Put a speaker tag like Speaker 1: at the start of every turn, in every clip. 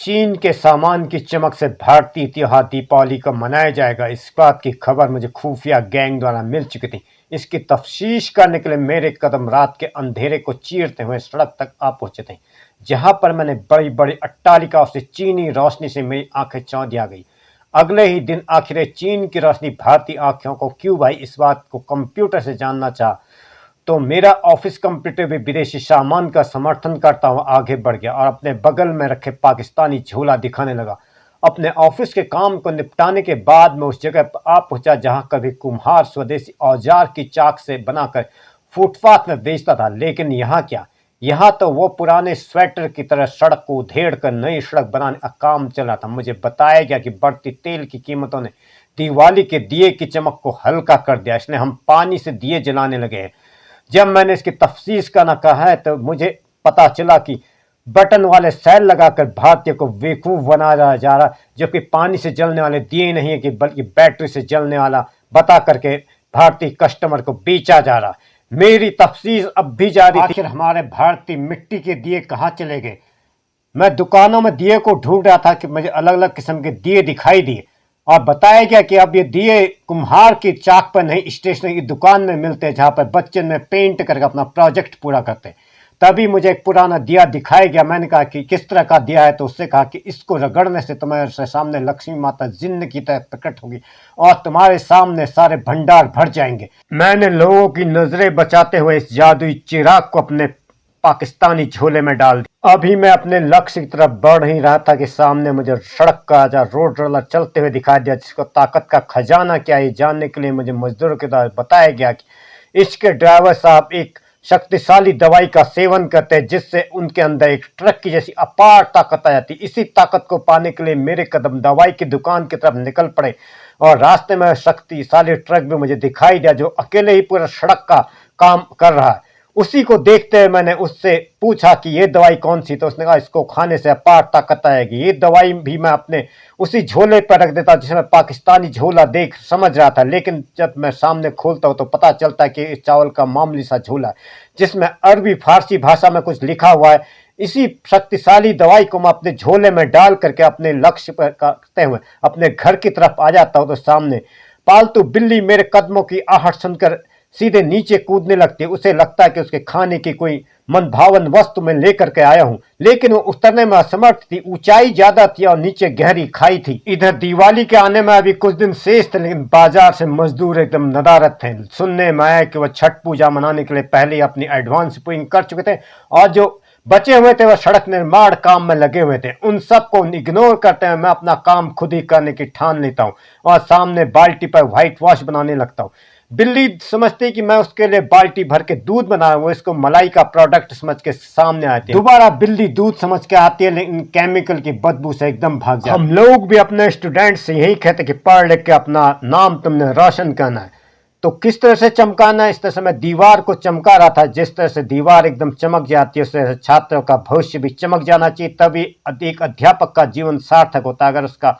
Speaker 1: चीन के सामान की चमक से भारतीय त्योहार दीपावली का मनाया जाएगा, इस बात की खबर मुझे खुफिया गैंग द्वारा मिल चुकी थी। इसकी तफ्तीश करने के लिए मेरे कदम रात के अंधेरे को चीरते हुए सड़क तक आ पहुंचे थे, जहां पर मैंने बड़ी बड़ी अट्टालिकाओं से चीनी रोशनी से मेरी आंखें चौंधी आ गई। अगले ही दिन आखिर चीन की रोशनी भारतीय आंखों को क्यों भाई, इस बात को कंप्यूटर से जानना चाहा तो मेरा ऑफिस कंप्यूटर भी विदेशी सामान का समर्थन करता हुआ आगे बढ़ गया और अपने बगल में रखे पाकिस्तानी झोला दिखाने लगा। अपने ऑफिस के काम को निपटाने के बाद मैं उस जगह पर आ पहुंचा जहां कभी कुम्हार स्वदेशी औजार की चाक से बनाकर फुटपाथ में बेचता था, लेकिन यहाँ क्या, यहाँ तो वो पुराने स्वेटर की तरह सड़क को उधेड़ कर नई सड़क बनाने का काम चल रहा था। मुझे बताया गया कि बढ़ती तेल की कीमतों ने दिवाली के दिए की चमक को हल्का कर दिया, इसलिए हम पानी से दिए जलाने लगे हैं। जब मैंने इसकी तफ्तीश करना कहा है तो मुझे पता चला कि बटन वाले सेल लगाकर भारतीय को बेवकूफ बनाया जा रहा, जो कि पानी से जलने वाले दिए नहीं है कि बल्कि बैटरी से जलने वाला बता करके भारतीय कस्टमर को बेचा जा रहा। मेरी तफ्तीश अब भी जारी थी। आखिर हमारे भारतीय मिट्टी के दिए कहाँ चले गए? मैं दुकानों में दिए को ढूंढ रहा था कि मुझे अलग अलग किस्म के दिए दिखाई दिए और बताया गया कि अब ये दिए कुम्हार की चाक पर नहीं, स्टेशनरी की दुकान में मिलते हैं, जहाँ पर बच्चे में पेंट करके अपना प्रोजेक्ट पूरा करते हैं। तभी मुझे एक पुराना दिया दिखाया गया। मैंने कहा कि किस तरह का दिया है, तो उससे कहा कि इसको रगड़ने से तुम्हारे सामने लक्ष्मी माता जिन्न की तरह प्रकट होगी और तुम्हारे सामने सारे भंडार भर जाएंगे। मैंने लोगों की नजरें बचाते हुए इस जादुई चिराग को अपने पाकिस्तानी झोले में डाल दिया। अभी मैं अपने लक्ष्य की तरफ बढ़ ही रहा था कि सामने मुझे सड़क का रोड रोलर चलते हुए दिखाई दिया, जिसको ताकत का खजाना क्या है जानने के लिए मुझे मजदूरों के द्वारा बताया गया कि इसके ड्राइवर साहब एक शक्तिशाली दवाई का सेवन करते हैं, जिससे उनके अंदर एक ट्रक की जैसी अपार ताकत आ जाती। इसी ताकत को पाने के लिए मेरे कदम दवाई की दुकान की तरफ निकल पड़े और रास्ते में शक्तिशाली ट्रक भी मुझे दिखाई दिया, जो अकेले ही पूरा सड़क का काम कर रहा है। उसी को देखते हुए मैंने उससे पूछा कि ये दवाई कौन सी, तो उसने कहा इसको खाने से अपार ताकत आएगी। ये दवाई भी मैं अपने उसी झोले पर रख देता जिसमें पाकिस्तानी झोला देख समझ रहा था, लेकिन जब मैं सामने खोलता हूँ तो पता चलता है कि इस चावल का मामूली सा झोला है जिसमें अरबी फारसी भाषा में कुछ लिखा हुआ है। इसी शक्तिशाली दवाई को मैं अपने झोले में डाल करके अपने लक्ष्य पर करते हुए अपने घर की तरफ आ जाता हूँ तो सामने पालतू बिल्ली मेरे कदमों की आहट सुनकर सीधे नीचे कूदने लगती है। उसे लगता है कि उसके खाने की कोई मनभावन वस्तु मैं लेकर के आया हूं, लेकिन वो उतरने में असमर्थ थी। ऊंचाई ज्यादा थी और नीचे गहरी खाई थी। इधर दिवाली के आने में अभी कुछ दिन शेष थे, लेकिन बाजार से मजदूर एकदम नदारत थे। सुनने में आया कि वह छठ पूजा मनाने के लिए पहले ही अपनी एडवांस बुकिंग कर चुके थे और जो बचे हुए थे वह सड़क निर्माण काम में लगे हुए थे। उन सबको इग्नोर करते हुए मैं अपना काम खुद ही करने की ठान लेता हूँ और सामने बाल्टी पर व्हाइट वॉश बनाने लगता हूँ। बिल्ली समझती कि मैं उसके लिए बाल्टी भर के दूध बना रहा हूं, इसको मलाई का प्रोडक्ट समझ के सामने आती है। दोबारा बिल्ली दूध समझ के आती है, लेकिन केमिकल की बदबू से एकदम भाग जाती है। हम लोग भी अपने स्टूडेंट से यही कहते कि पढ़ लिख के अपना नाम तुमने रोशन करना है। तो किस तरह से चमकाना है, इस तरह से मैं दीवार को चमका रहा था। जिस तरह से दीवार एकदम चमक जाती है उस तरह से छात्रों का भविष्य भी चमक जाना चाहिए, तभी एक अध्यापक का जीवन सार्थक होता है। अगर उसका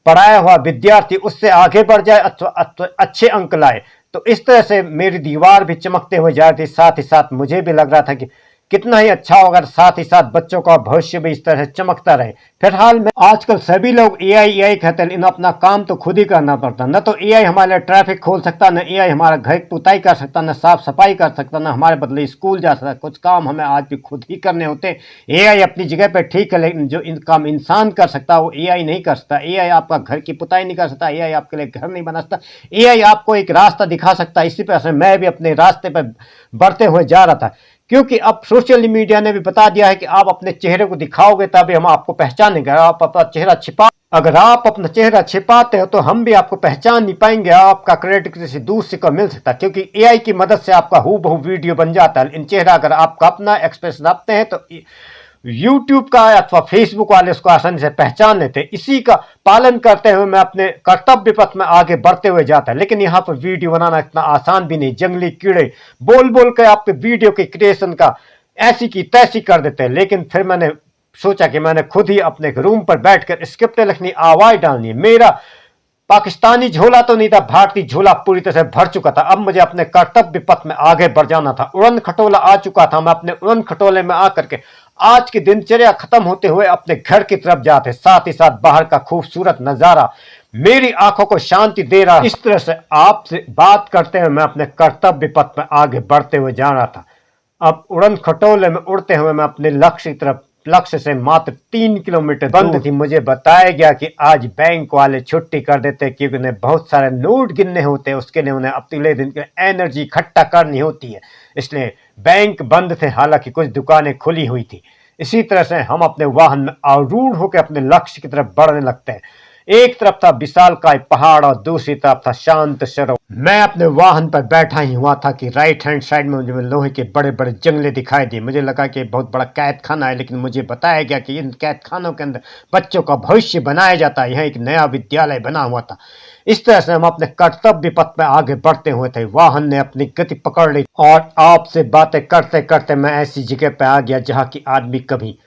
Speaker 1: पढ़ाया हुआ विद्यार्थी उससे आगे बढ़ जाए अथवा अच्छे अंक लाए, तो इस तरह से मेरी दीवार भी चमकते हुए जा रही थी। साथ ही साथ मुझे भी लग रहा था कि कितना ही अच्छा होगा, साथ ही साथ बच्चों का भविष्य भी इस तरह से चमकता रहे। फिलहाल में आजकल सभी लोग एआई कहते हैं, इन अपना काम तो खुद ही करना पड़ता। न तो एआई हमारे लिए ट्रैफिक खोल सकता, न एआई हमारा घर की पुताई कर सकता, न साफ सफाई कर सकता, न हमारे बदले स्कूल जा सकता। कुछ काम हमें आज भी खुद ही करने होते। एआई अपनी जगह पर ठीक है, लेकिन जो काम इंसान कर सकता वो एआई नहीं कर सकता। एआई आपका घर की पुताई नहीं कर सकता, एआई आपके लिए घर नहीं बना सकता। एआई आपको एक रास्ता दिखा सकता है। इसी तरह से मैं भी अपने रास्ते पर बढ़ते हुए जा रहा था, क्योंकि अब सोशल मीडिया ने भी बता दिया है कि आप अपने चेहरे को दिखाओगे तभी हम आपको पहचानेंगे। आप अपना चेहरा छिपा, अगर आप अपना चेहरा छिपाते हो तो हम भी आपको पहचान नहीं पाएंगे। आपका क्रेडिट किसी दूसरे को मिल सकता है, क्योंकि एआई की मदद से आपका हूबहू वीडियो बन जाता है। इन चेहरा अगर आपका अपना एक्सप्रेशन रखते हैं तो यूट्यूब का अथवा फेसबुक वाले उसको आसानी से पहचान लेते हैं। इसी का पालन करते हुए मैं अपने कर्तव्य पथ में आगे बढ़ते हुए जाता है। लेकिन यहाँ पर वीडियो बनाना इतना आसान भी नहीं। जंगली कीड़े बोल बोल कर आपके वीडियो के क्रिएशन का ऐसी की तैसी कर देते हैं। लेकिन फिर मैंने सोचा कि मैंने खुद ही अपने रूम पर बैठकर स्क्रिप्ट लिखनी, आवाज डालनी। मेरा पाकिस्तानी झोला तो नहीं था, भारतीय झोला पूरी तरह से भर चुका था। अब मुझे अपने कर्तव्य पथ में आगे बढ़ जाना था। उड़न खटोला आ चुका था। मैं अपने उड़न खटोले में आकर के आज की दिनचर्या खत्म होते हुए अपने घर की तरफ जाते, साथ ही साथ बाहर का खूबसूरत नजारा मेरी आंखों को शांति दे रहा। इस तरह से आपसे बात करते हुए मैं अपने कर्तव्य पथ में आगे बढ़ते हुए जा रहा था। अब उड़न खटोले में उड़ते हुए मैं अपने लक्ष्य से मात्र 3 किलोमीटर बंद थी। मुझे बताया गया कि आज बैंक वाले छुट्टी कर देते क्योंकि उन्हें बहुत सारे नोट गिनने होते हैं, उसके लिए उन्हें अगले दिन की एनर्जी इकट्ठा करनी होती है, इसलिए बैंक बंद थे। हालांकि कुछ दुकानें खुली हुई थी। इसी तरह से हम अपने वाहन में आरूढ़ होकर अपने लक्ष्य की तरफ बढ़ने लगते हैं। एक तरफ था विशालकाय पहाड़ और दूसरी तरफ था शांत सरोवर। मैं अपने वाहन पर बैठा ही हुआ था कि राइट हैंड साइड में मुझे लोहे के बड़े बड़े जंगले दिखाई दिए। मुझे लगा कि बहुत बड़ा कैद खाना है, लेकिन मुझे बताया गया कि इन कैद खानों के अंदर बच्चों का भविष्य बनाया जाता है। यहाँ एक नया विद्यालय बना हुआ था। इस तरह से हम अपने कर्तव्य पथ में आगे बढ़ते हुए थे। वाहन ने अपनी गति पकड़ ली और आपसे बातें करते करते मैं ऐसी जगह पे आ गया जहाँ की आदमी कभी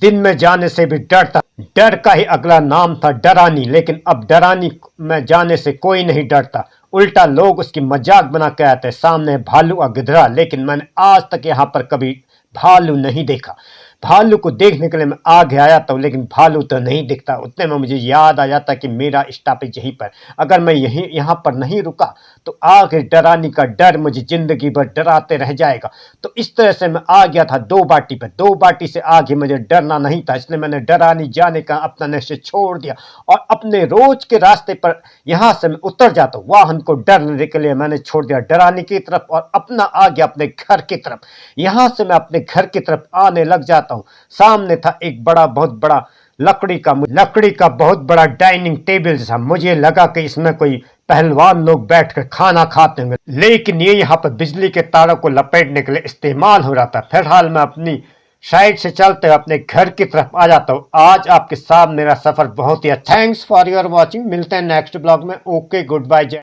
Speaker 1: दिन में जाने से भी डरता। डर का ही अगला नाम था डरानी, लेकिन अब डरानी में जाने से कोई नहीं डरता, उल्टा लोग उसकी मजाक बना के आते। सामने भालू और गिधरा, लेकिन मैंने आज तक यहाँ पर कभी भालू नहीं देखा। भालू को देखने के लिए मैं आगे आया था, लेकिन भालू तो नहीं दिखता। उतने में मुझे याद आ जाता कि मेरा स्टॉपेज यहीं पर, अगर मैं यहाँ पर नहीं रुका तो आगे डरानी का डर मुझे जिंदगी भर डराते रह जाएगा। तो इस तरह से मैं आ गया था 2 बाटी पर। 2 बाटी से आगे मुझे डरना नहीं था, इसलिए मैंने डरानी जाने का अपना निश्चय छोड़ दिया और अपने रोज के रास्ते पर यहाँ से मैं उतर जाता हूँ। वाहन को डरने के लिए मैंने छोड़ दिया डरानी की तरफ और अपना आ गया अपने घर की तरफ। यहाँ से मैं अपने घर की तरफ आने लग जाता हूँ। सामने था एक बहुत बड़ा लकड़ी का बहुत बड़ा डाइनिंग टेबल जैसा। मुझे लगा कि इसमें कोई पहलवान लोग बैठकर खाना खाते होंगे, लेकिन ये यहाँ पर बिजली के तारों को लपेटने के लिए इस्तेमाल हो रहा था। फिलहाल मैं अपनी साइड से चलते हुए अपने घर की तरफ आ जाता हूँ। आज आपके साथ मेरा सफर बहुत ही अच्छा। Thanks for your watching. मिलते हैं नेक्स्ट ब्लॉग में। Okay, good bye.